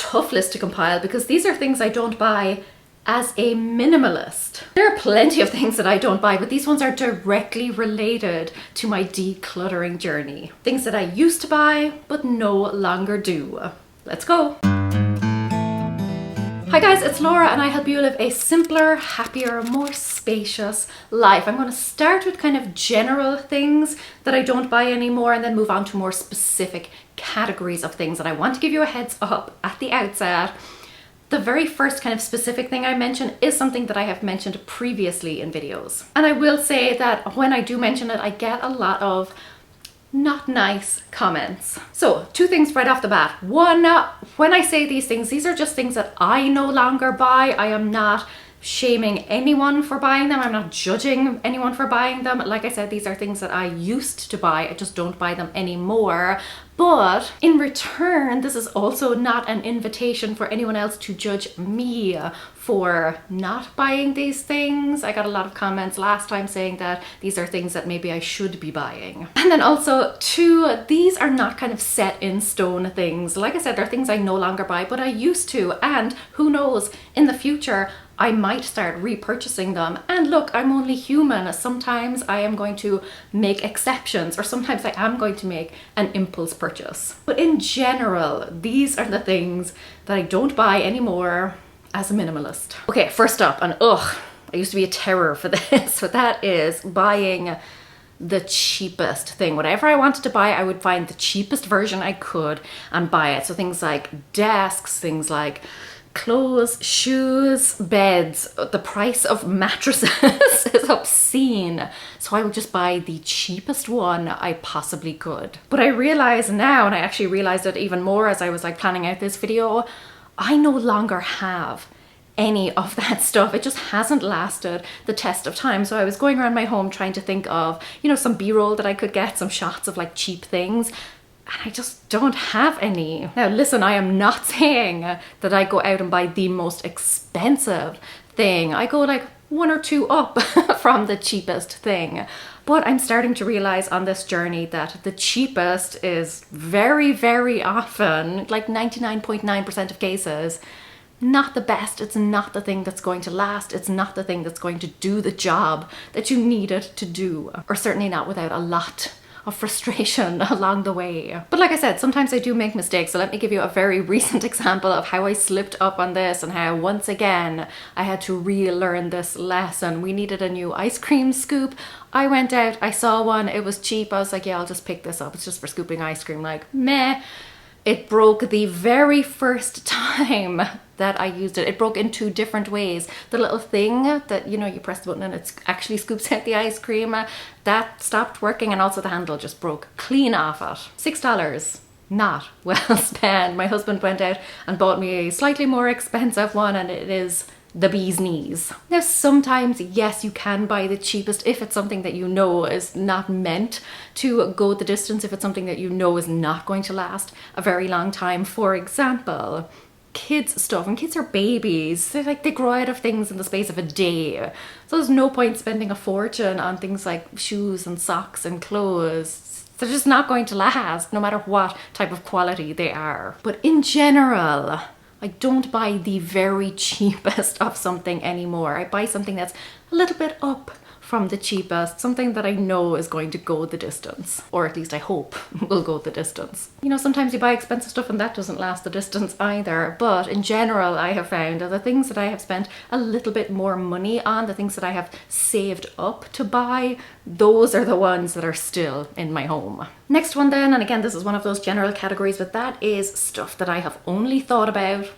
tough list to compile because these are things I don't buy as a minimalist. There are plenty of things that I don't buy, but these ones are directly related to my decluttering journey. Things that I used to buy, but no longer do. Let's go. Hi guys, it's Laura and I help you live a simpler, happier, more spacious life. I'm going to start with kind of general things that I don't buy anymore and then move on to more specific categories of things. And I want to give you a heads up at the outset. The very first kind of specific thing I mention is something that I have mentioned previously in videos. And I will say that when I do mention it, I get a lot of not nice comments. So 2 things right off the bat. One, when I say these things, these are just things that I no longer buy. I am not shaming anyone for buying them. I'm not judging anyone for buying them. Like I said, these are things that I used to buy. I just don't buy them anymore. But in return, this is also not an invitation for anyone else to judge me for not buying these things. I got a lot of comments last time saying that these are things that maybe I should be buying. And then also 2, these are not kind of set in stone things. Like I said, they're things I no longer buy, but I used to. And who knows, in the future, I might start repurchasing them. And look, I'm only human. Sometimes I am going to make exceptions, or sometimes I am going to make an impulse purchase. But in general, these are the things that I don't buy anymore as a minimalist. Okay, first up, and I used to be a terror for this, but that is buying the cheapest thing. Whatever I wanted to buy, I would find the cheapest version I could and buy it. So things like desks, things like clothes, shoes, beds. The price of mattresses is obscene. So I would just buy the cheapest one I possibly could. But I realize now, and I actually realized it even more as I was like planning out this video, I no longer have any of that stuff. It just hasn't lasted the test of time. So I was going around my home trying to think of, you know, some B-roll that I could get, some shots of like cheap things. And I just don't have any. Now listen, I am not saying that I go out and buy the most expensive thing. I go like 1 or 2 up from the cheapest thing. But I'm starting to realize on this journey that the cheapest is very, very often, like 99.9% of cases, not the best. It's not the thing that's going to last. It's not the thing that's going to do the job that you need it to do. Or certainly not without a lot of frustration along the way. But like I said, sometimes I do make mistakes. So let me give you a very recent example of how I slipped up on this and how once again I had to relearn this lesson. We needed a new ice cream scoop. I went out, I saw one, it was cheap. I was like, yeah, I'll just pick this up. It's just for scooping ice cream. Like, meh. It broke the very first time that I used it. It broke in 2 different ways. The little thing that, you know, you press the button and it actually scoops out the ice cream, that stopped working, and also the handle just broke clean off it. $6. Not well spent. My husband went out and bought me a slightly more expensive one, and it is the bee's knees. Now sometimes, yes, you can buy the cheapest if it's something that you know is not meant to go the distance, if it's something that you know is not going to last a very long time. For example, kids stuff, and kids are babies. They grow out of things in the space of a day. So there's no point spending a fortune on things like shoes and socks and clothes. They're just not going to last, no matter what type of quality they are. But in general, I don't buy the very cheapest of something anymore. I buy something that's a little bit up from the cheapest, something that I know is going to go the distance, or at least I hope will go the distance. You know, sometimes you buy expensive stuff and that doesn't last the distance either, but in general I have found that the things that I have spent a little bit more money on, the things that I have saved up to buy, those are the ones that are still in my home. Next one then, and again this is one of those general categories, but that is stuff that I have only thought about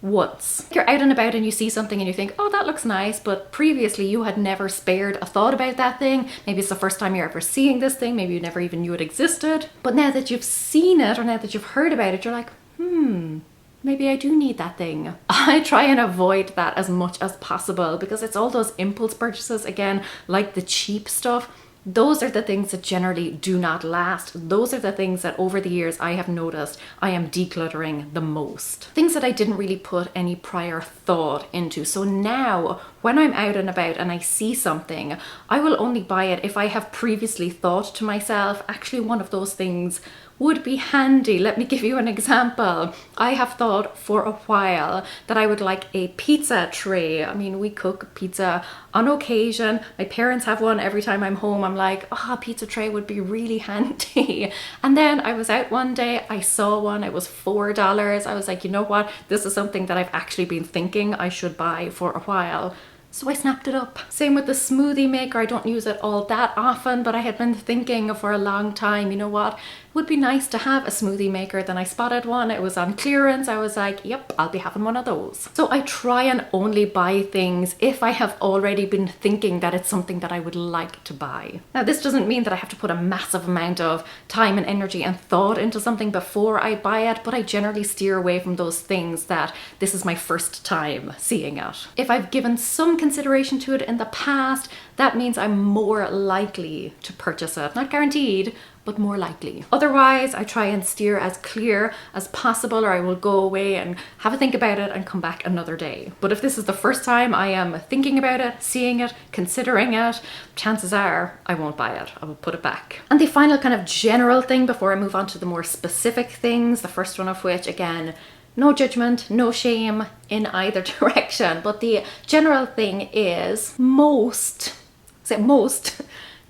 once. You're out and about and you see something and you think, oh, that looks nice, but previously you had never spared a thought about that thing. Maybe it's the first time you're ever seeing this thing, maybe you never even knew it existed. But now that you've seen it, or now that you've heard about it, you're like, maybe I do need that thing. I try and avoid that as much as possible because it's all those impulse purchases, again, like the cheap stuff. Those are the things that generally do not last. Those are the things that over the years I have noticed I am decluttering the most. Things that I didn't really put any prior thought into. So now when I'm out and about and I see something, I will only buy it if I have previously thought to myself, actually one of those things would be handy. Let me give you an example. I have thought for a while that I would like a pizza tray. I mean, we cook pizza on occasion. My parents have one every time I'm home. I'm like, oh, a pizza tray would be really handy. And then I was out one day, I saw one, it was $4. I was like, you know what? This is something that I've actually been thinking I should buy for a while. So I snapped it up. Same with the smoothie maker. I don't use it all that often, but I had been thinking for a long time, you know what? It would be nice to have a smoothie maker. Then I spotted one. It was on clearance. I was like, yep, I'll be having one of those. So I try and only buy things if I have already been thinking that it's something that I would like to buy. Now, this doesn't mean that I have to put a massive amount of time and energy and thought into something before I buy it, but I generally steer away from those things that this is my first time seeing it. If I've given some consideration to it in the past, that means I'm more likely to purchase it. Not guaranteed, but more likely. Otherwise, I try and steer as clear as possible, or I will go away and have a think about it and come back another day. But if this is the first time I am thinking about it, seeing it, considering it, chances are I won't buy it. I will put it back. And the final kind of general thing before I move on to the more specific things, the first one of which, again, no judgment, no shame in either direction, but the general thing is most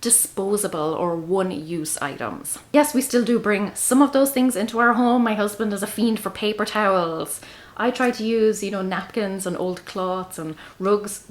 disposable or one-use items. Yes, we still do bring some of those things into our home. My husband is a fiend for paper towels. I try to use, napkins and old cloths and rags,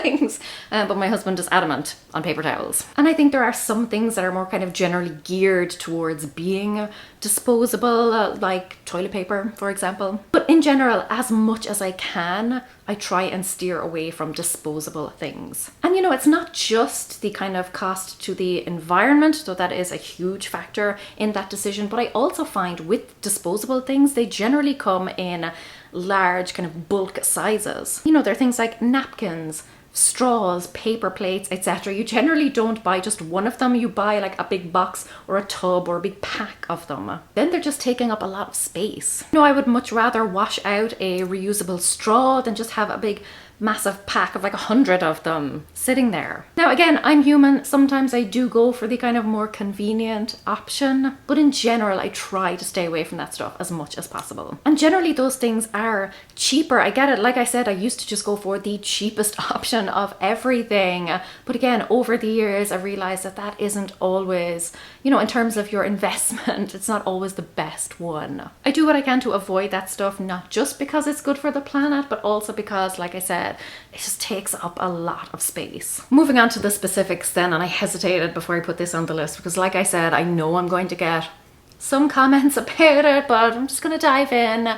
things. But my husband is adamant on paper towels. And I think there are some things that are more kind of generally geared towards being disposable, like toilet paper, for example. But in general, as much as I can, I try and steer away from disposable things. And it's not just the kind of cost to the environment, though that is a huge factor in that decision, but I also find with disposable things, they generally come in large kind of bulk sizes. There are things like napkins, straws, paper plates, etc. You generally don't buy just one of them. You buy like a big box or a tub or a big pack of them. Then they're just taking up a lot of space. I would much rather wash out a reusable straw than just have a big massive pack of like 100 of them sitting there. Now again, I'm human. Sometimes I do go for the kind of more convenient option, but in general, I try to stay away from that stuff as much as possible. And generally those things are cheaper. I get it. Like I said, I used to just go for the cheapest option of everything. But again, over the years, I realized that that isn't always, in terms of your investment, it's not always the best one. I do what I can to avoid that stuff, not just because it's good for the planet, but also because, like I said, it just takes up a lot of space. Moving on to the specifics then, and I hesitated before I put this on the list because, like I said, I know I'm going to get some comments about it, but I'm just going to dive in.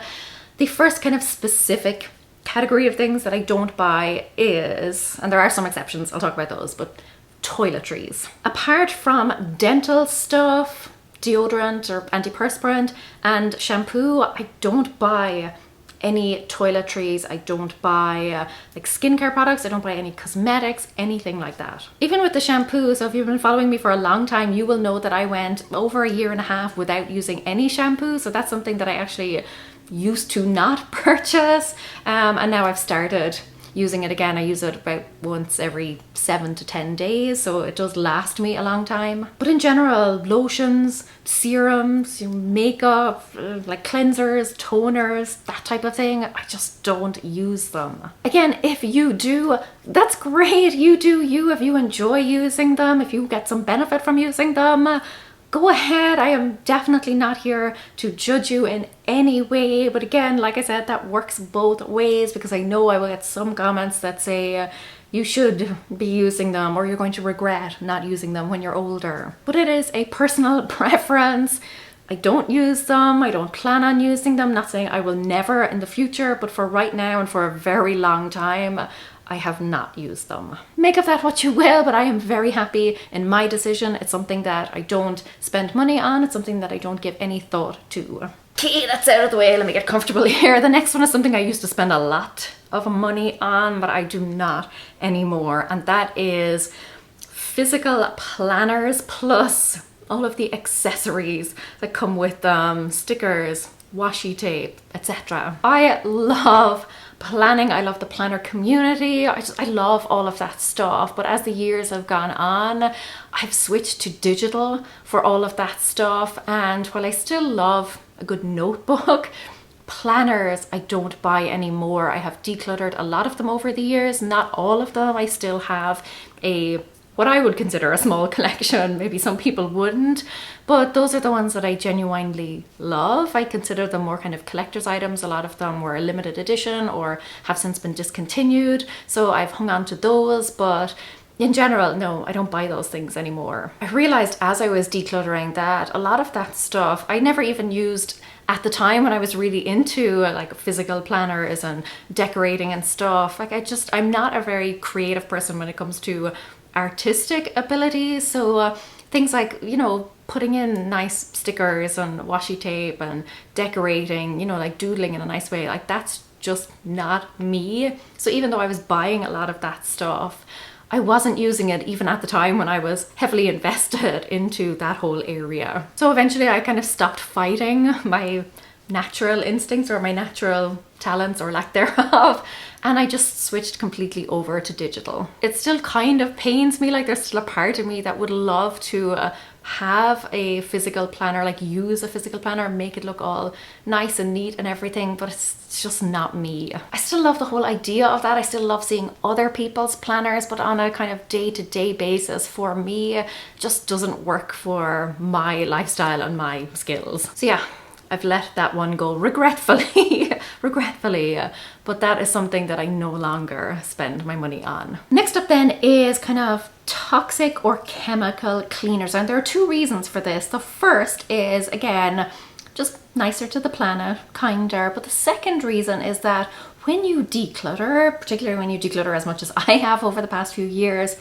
The first kind of specific category of things that I don't buy is, and there are some exceptions, I'll talk about those, but toiletries. Apart from dental stuff, deodorant or antiperspirant, and shampoo, I don't buy any toiletries. I don't buy like skincare products. I don't buy any cosmetics, anything like that. Even with the shampoo, so if you've been following me for a long time, you will know that I went over a year and a half without using any shampoo. So that's something that I actually used to not purchase. And now I've started using it again. I use it about once every 7 to 10 days, so it does last me a long time. But in general, lotions, serums, makeup, like cleansers, toners, that type of thing, I just don't use them. Again, if you do, that's great. You do you. If you enjoy using them, if you get some benefit from using them, go ahead. I am definitely not here to judge you in any way. But again, like I said, that works both ways because I know I will get some comments that say you should be using them or you're going to regret not using them when you're older. But it is a personal preference. I don't use them. I don't plan on using them. Not saying I will never in the future, but for right now and for a very long time, I have not used them. Make of that what you will, but I am very happy in my decision. It's something that I don't spend money on. It's something that I don't give any thought to. Okay, that's out of the way. Let me get comfortable here. The next one is something I used to spend a lot of money on, but I do not anymore. And that is physical planners plus all of the accessories that come with them. Stickers, washi tape, etc. I love planning. I love the planner community. I love all of that stuff. But as the years have gone on, I've switched to digital for all of that stuff. And while I still love a good notebook, planners I don't buy anymore. I have decluttered a lot of them over the years, not all of them. I still have what I would consider a small collection. Maybe some people wouldn't, but those are the ones that I genuinely love. I consider them more kind of collector's items. A lot of them were a limited edition or have since been discontinued, so I've hung on to those. But in general, no, I don't buy those things anymore. I realized as I was decluttering that a lot of that stuff I never even used at the time when I was really into like physical planners and decorating and stuff. Like I'm not a very creative person when it comes to artistic abilities. So things like, you know, putting in nice stickers and washi tape and decorating, you know, like doodling in a nice way, like that's just not me. So even though I was buying a lot of that stuff, I wasn't using it even at the time when I was heavily invested into that whole area. So eventually I kind of stopped fighting my natural instincts or my natural talents or lack thereof, and I just switched completely over to digital. It still kind of pains me, like there's still a part of me that would love to have a physical planner, like use a physical planner, make it look all nice and neat and everything, but it's just not me. I still love the whole idea of that. I still love seeing other people's planners, but on a kind of day-to-day basis, for me, it just doesn't work for my lifestyle and my skills. So yeah, I've let that one go regretfully, but that is something that I no longer spend my money on. Next up then is kind of toxic or chemical cleaners, and there are two reasons for this. The first is, again, just nicer to the planet, kinder, but the second reason is that when you declutter, particularly when you declutter as much as I have over the past few years,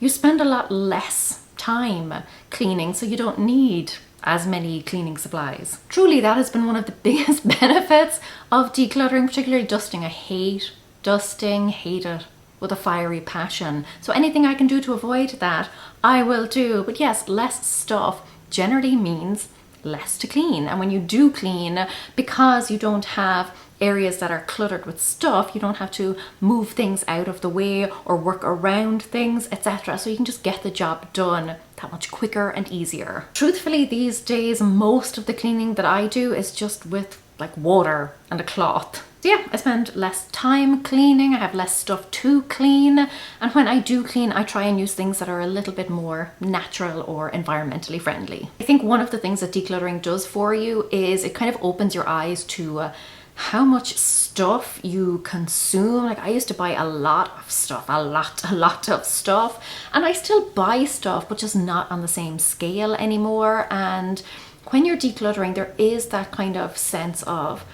you spend a lot less time cleaning, so you don't need as many cleaning supplies. Truly, that has been one of the biggest benefits of decluttering, particularly dusting. I hate dusting, hate it with a fiery passion. So anything I can do to avoid that, I will do. But yes, less stuff generally means less to clean. And when you do clean, because you don't have areas that are cluttered with stuff, you don't have to move things out of the way or work around things, etc. So you can just get the job done that much quicker and easier. Truthfully, these days, most of the cleaning that I do is just with like water and a cloth. So yeah, I spend less time cleaning, I have less stuff to clean, and when I do clean, I try and use things that are a little bit more natural or environmentally friendly. I think one of the things that decluttering does for you is it kind of opens your eyes to how much stuff you consume. Like I used to buy a lot of stuff, a lot of stuff, and I still buy stuff, but just not on the same scale anymore. And when you're decluttering, there is that kind of sense of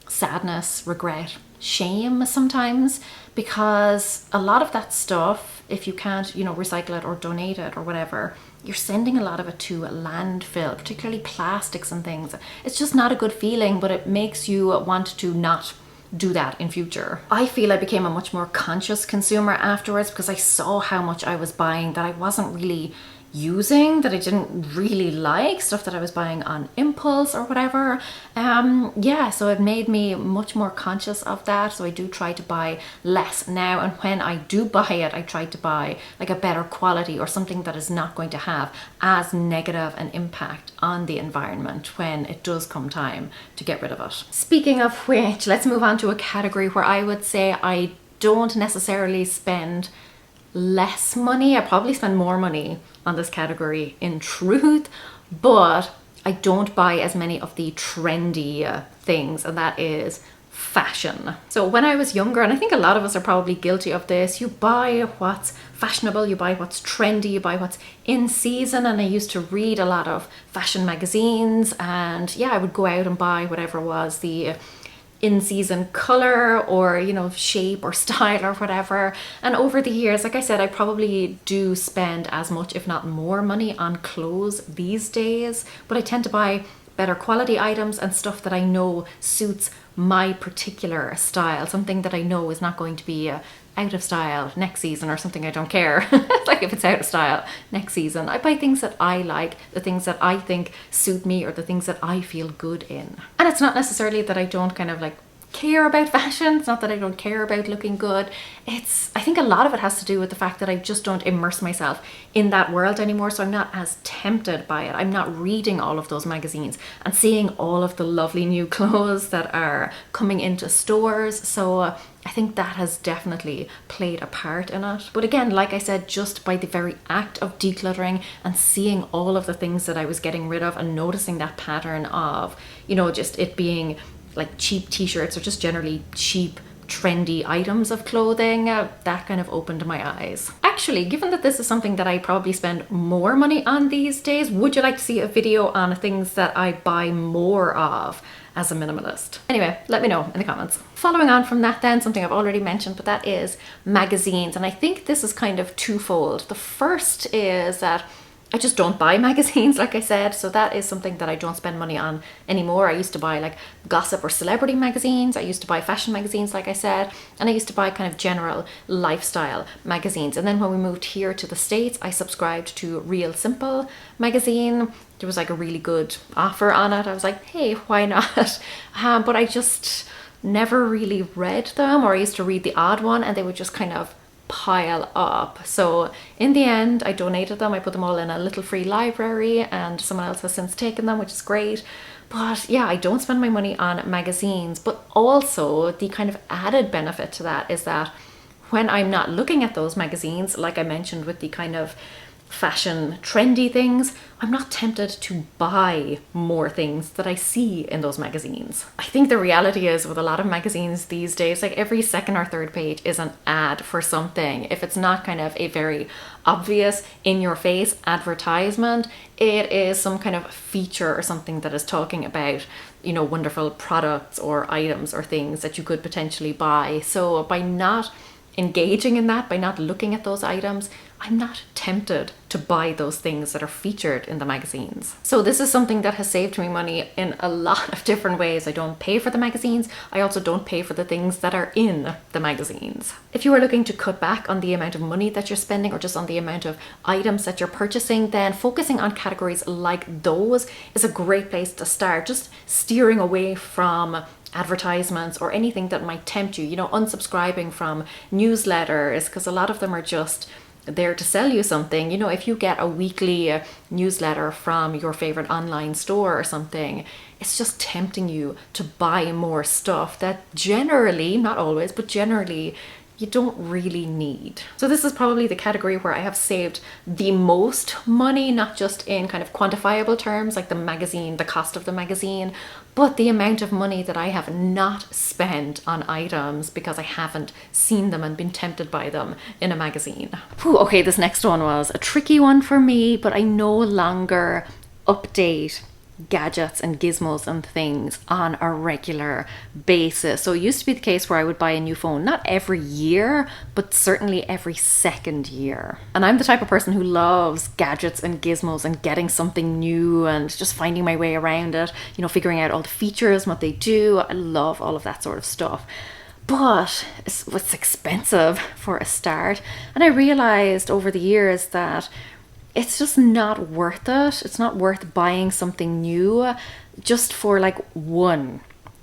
sadness, regret, shame sometimes, because a lot of that stuff, if you can't, you know, recycle it or donate it or whatever, you're sending a lot of it to a landfill, particularly plastics and things. It's just not a good feeling, but it makes you want to not do that in future. I feel I became a much more conscious consumer afterwards because I saw how much I was buying that I wasn't really using, that I didn't really like, stuff that I was buying on impulse or whatever. Yeah, so it made me much more conscious of that. So I do try to buy less now, and when I do buy it, I try to buy like a better quality or something that is not going to have as negative an impact on the environment when it does come time to get rid of it. Speaking of which, let's move on to a category where I would say I don't necessarily spend less money. I probably spend more money on this category in truth, but I don't buy as many of the trendy things, and that is fashion. So when I was younger, and I think a lot of us are probably guilty of this, you buy what's fashionable, you buy what's trendy, you buy what's in season. And I used to read a lot of fashion magazines, and yeah, I would go out and buy whatever was the in-season color or, you know, shape or style or whatever. And over the years, like I said, I probably do spend as much, if not more money on clothes these days, but I tend to buy better quality items and stuff that I know suits my particular style, something that I know is not going to be out of style next season or something, I don't care. Like if it's out of style next season, I buy things that I like, the things that I think suit me, or the things that I feel good in. And it's not necessarily that I don't kind of like care about fashion. It's not that I don't care about looking good. I think a lot of it has to do with the fact that I just don't immerse myself in that world anymore, so I'm not as tempted by it. I'm not reading all of those magazines and seeing all of the lovely new clothes that are coming into stores. So I think that has definitely played a part in it. But again, like I said, just by the very act of decluttering and seeing all of the things that I was getting rid of and noticing that pattern of, you know, just it being like cheap t-shirts or just generally cheap trendy items of clothing, that kind of opened my eyes. Actually, given that this is something that I probably spend more money on these days, would you like to see a video on things that I buy more of as a minimalist? Anyway, let me know in the comments. Following on from that then, something I've already mentioned, but that is magazines. And I think this is kind of twofold. The first is that I just don't buy magazines, like I said, so that is something that I don't spend money on anymore. I used to buy like gossip or celebrity magazines. I used to buy fashion magazines, like I said, and I used to buy kind of general lifestyle magazines. And then when we moved here to the States, I subscribed to Real Simple magazine. There was like a really good offer on it. I was like, hey, why not? But I just never really read them, or I used to read the odd one and they would just kind of pile up. So in the end, I donated them. I put them all in a little free library and someone else has since taken them, which is great. But yeah, I don't spend my money on magazines. But also the kind of added benefit to that is that when I'm not looking at those magazines, like I mentioned with the kind of fashion trendy things, I'm not tempted to buy more things that I see in those magazines. I think the reality is with a lot of magazines these days, like every second or third page is an ad for something. If it's not kind of a very obvious in your face advertisement, it is some kind of feature or something that is talking about, you know, wonderful products or items or things that you could potentially buy. So by not engaging in that, by not looking at those items, I'm not tempted to buy those things that are featured in the magazines. So this is something that has saved me money in a lot of different ways. I don't pay for the magazines. I also don't pay for the things that are in the magazines. If you are looking to cut back on the amount of money that you're spending or just on the amount of items that you're purchasing, then focusing on categories like those is a great place to start. Just steering away from advertisements or anything that might tempt you, you know, unsubscribing from newsletters, because a lot of them are just there to sell you something. You know, if you get a weekly newsletter from your favorite online store or something, it's just tempting you to buy more stuff that generally, not always, but generally you don't really need. So this is probably the category where I have saved the most money, not just in kind of quantifiable terms like the magazine, the cost of the magazine, but the amount of money that I have not spent on items because I haven't seen them and been tempted by them in a magazine. Whew, okay, this next one was a tricky one for me, but I no longer update gadgets and gizmos and things on a regular basis. So it used to be the case where I would buy a new phone, not every year, but certainly every second year. And I'm the type of person who loves gadgets and gizmos and getting something new and just finding my way around it, you know, figuring out all the features, what they do. I love all of that sort of stuff. But it's expensive for a start. And I realized over the years that it's just not worth it. It's not worth buying something new just for like one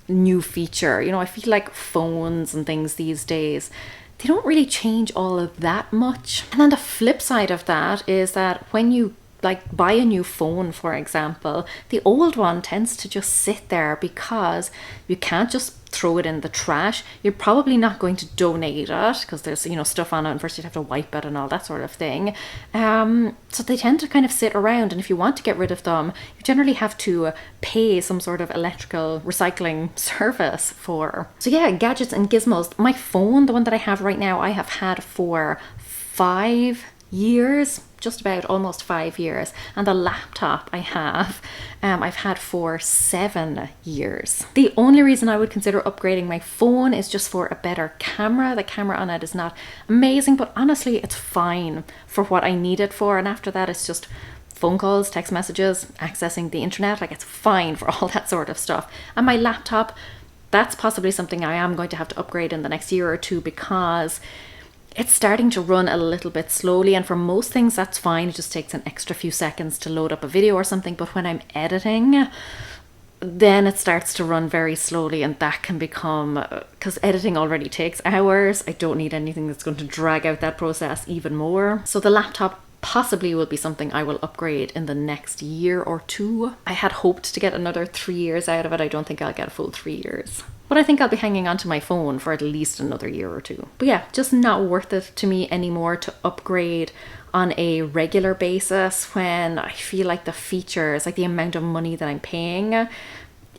new feature. You know, I feel like phones and things these days, they don't really change all of that much. And then the flip side of that is that when you like buy a new phone, for example, the old one tends to just sit there because you can't just throw it in the trash. You're probably not going to donate it because there's, you know, stuff on it and first you'd have to wipe it and all that sort of thing. So they tend to kind of sit around, and if you want to get rid of them, you generally have to pay some sort of electrical recycling service for. So yeah, gadgets and gizmos. My phone, the one that I have right now, I have had for 5 years, just about almost 5 years, and the laptop I have I've had for 7 years. The only reason I would consider upgrading my phone is just for a better camera. The camera on it is not amazing, but honestly it's fine for what I need it for, and after that it's just phone calls, text messages, accessing the internet. Like, it's fine for all that sort of stuff. And my laptop, that's possibly something I am going to have to upgrade in the next year or two, because it's starting to run a little bit slowly, and for most things that's fine. It just takes an extra few seconds to load up a video or something, but when I'm editing, then it starts to run very slowly, and that can become, because editing already takes hours, I don't need anything that's going to drag out that process even more. So the laptop possibly will be something I will upgrade in the next year or two. I had hoped to get another 3 years out of it. I don't think I'll get a full 3 years. But I think I'll be hanging on to my phone for at least another year or two. But yeah, just not worth it to me anymore to upgrade on a regular basis when I feel like the features, like the amount of money that I'm paying, it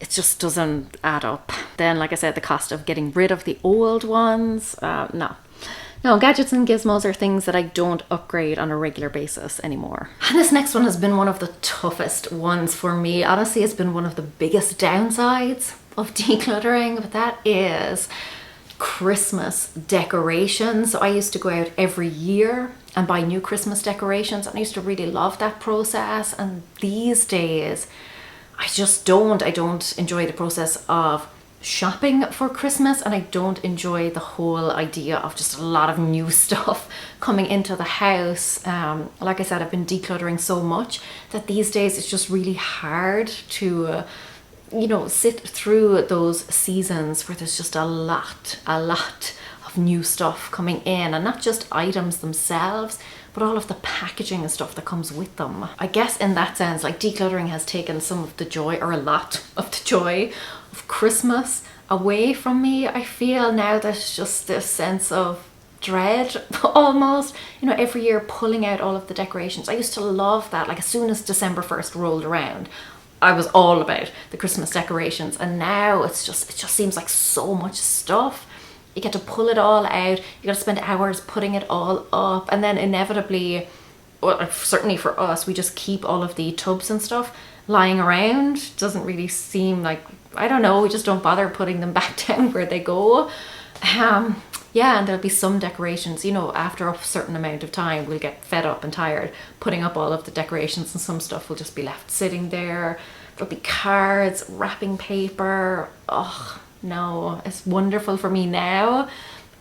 just doesn't add up. Then, like I said, the cost of getting rid of the old ones, no, gadgets and gizmos are things that I don't upgrade on a regular basis anymore. And this next one has been one of the toughest ones for me. Honestly, it's been one of the biggest downsides of decluttering, but that is Christmas decorations. So I used to go out every year and buy new Christmas decorations, and I used to really love that process. And these days, I don't enjoy the process of shopping for Christmas, and I don't enjoy the whole idea of just a lot of new stuff coming into the house. Like I said, I've been decluttering so much that these days it's just really hard to sit through those seasons where there's just a lot of new stuff coming in, and not just items themselves, but all of the packaging and stuff that comes with them. I guess in that sense, like, decluttering has taken some of the joy, or a lot of the joy, of Christmas away from me. I feel now there's just this sense of dread almost, every year pulling out all of the decorations. I used to love that. Like, as soon as December 1st rolled around, I was all about the Christmas decorations, and now it just seems like so much stuff. You get to pull it all out, you got to spend hours putting it all up, and then inevitably, well, certainly for us, we just keep all of the tubs and stuff lying around. Doesn't really seem like, I don't know, we just don't bother putting them back down where they go. Yeah, and there'll be some decorations, after a certain amount of time, we'll get fed up and tired putting up all of the decorations, and some stuff will just be left sitting there. There'll be cards, wrapping paper. Oh, no, it's wonderful for me now,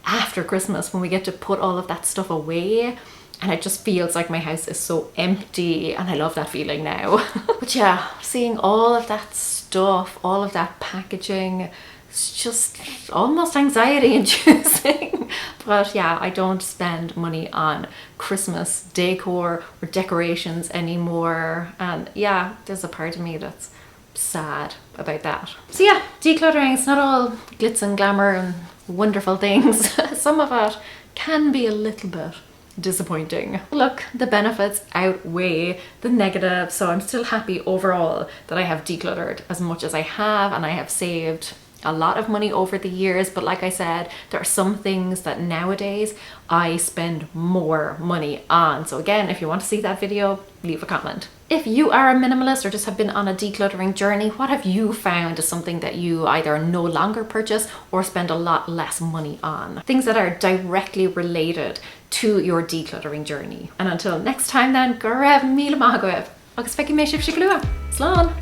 after Christmas, when we get to put all of that stuff away, and it just feels like my house is so empty, and I love that feeling now. But yeah, seeing all of that stuff, all of that packaging, it's just almost anxiety inducing. But yeah, I don't spend money on Christmas decor or decorations anymore, and yeah, there's a part of me that's sad about that. So yeah, decluttering, it's not all glitz and glamour and wonderful things. Some of it can be a little bit disappointing. Look, the benefits outweigh the negatives, so I'm still happy overall that I have decluttered as much as I have, and I have saved a lot of money over the years. But like I said, there are some things that nowadays I spend more money on. So again, if you want to see that video, leave a comment. If you are a minimalist or just have been on a decluttering journey, what have you found is something that you either no longer purchase or spend a lot less money on? Things that are directly related to your decluttering journey. And until next time then, go raibh míle maith agaibh, agus feicim mé sibh siad glua. Slán!